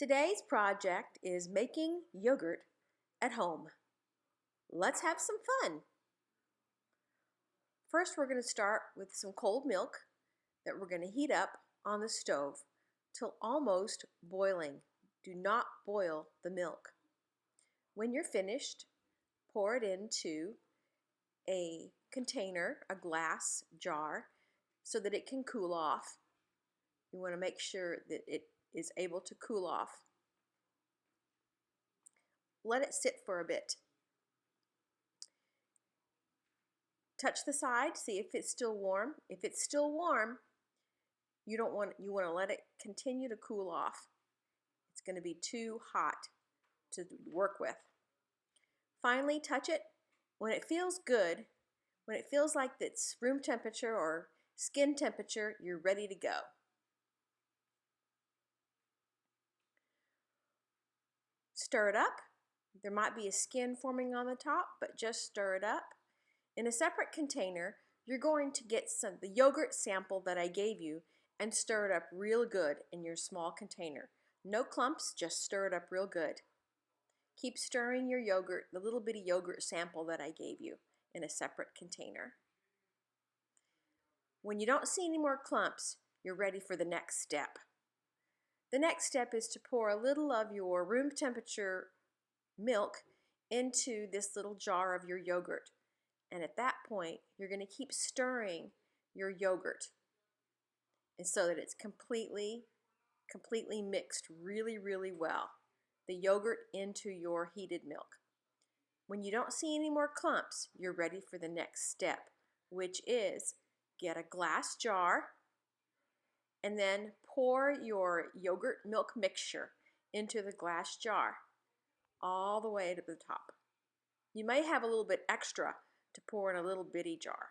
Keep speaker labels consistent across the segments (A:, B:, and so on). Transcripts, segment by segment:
A: Today's project is making yogurt at home. Let's have some fun. First, we're going to start with some cold milk that we're going to heat up on the stove till almost boiling. Do not boil the milk. When you're finished, pour it into a container, a glass jar, so that it can cool off. You want to make sure that it is able to cool off. Let it sit for a bit. Touch the side, see if it's still warm. If it's still warm, you want to let it continue to cool off. It's going to be too hot to work with. Finally, touch it. When it feels good, when it feels like it's room temperature or skin temperature, you're ready to go. Stir it up. There might be a skin forming on the top, but just stir it up. In a separate container, you're going to get the yogurt sample that I gave you and stir it up real good in your small container. No clumps, just stir it up real good. Keep stirring your yogurt, the little bitty yogurt sample that I gave you, in a separate container. When you don't see any more clumps, you're ready for the next step. The next step is to pour a little of your room temperature milk into this little jar of your yogurt. And at that point, you're going to keep stirring your yogurt, and so that it's completely mixed really, really well. The yogurt into your heated milk. When you don't see any more clumps, you're ready for the next step, which is get a glass jar and then pour your yogurt milk mixture into the glass jar all the way to the top. You may have a little bit extra to pour in a little bitty jar.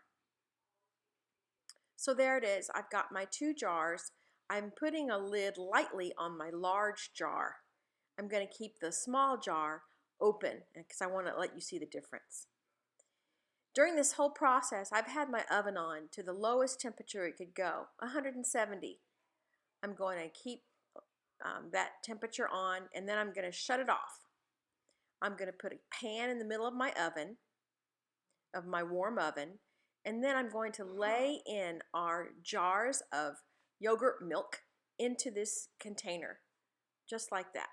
A: So there it is. I've got my 2 jars. I'm putting a lid lightly on my large jar. I'm going to keep the small jar open because I want to let you see the difference. During this whole process, I've had my oven on to the lowest temperature it could go, 170. I'm going to keep that temperature on, and then I'm going to shut it off. I'm going to put a pan in the middle of my oven, of my warm oven, and then I'm going to lay in our jars of yogurt milk into this container, just like that.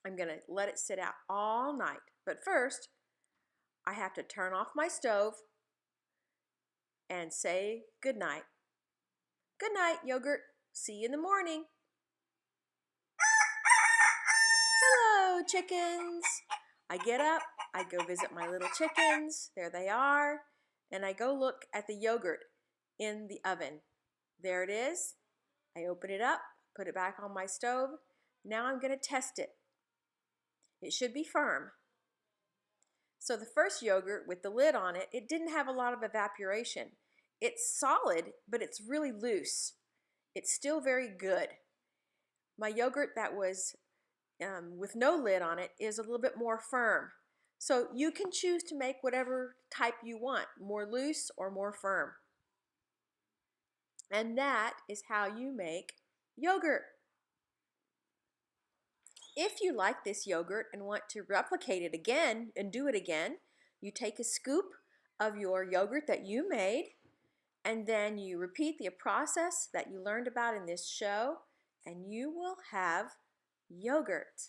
A: I'm going to let it sit out all night. But first, I have to turn off my stove and say good night. Good night, yogurt. See you in the morning. Hello, chickens. I get up, I go visit my little chickens. There they are. And I go look at the yogurt in the oven. There it is. I open it up, put it back on my stove. Now I'm going to test it. It should be firm. So the first yogurt with the lid on it, it didn't have a lot of evaporation. It's solid, but it's really loose. It's still very good. My yogurt that was with no lid on it is a little bit more firm. So you can choose to make whatever type you want, more loose or more firm. And that is how you make yogurt. If you like this yogurt and want to replicate it again and do it again, you take a scoop of your yogurt that you made, and then you repeat the process that you learned about in this show, and you will have yogurt.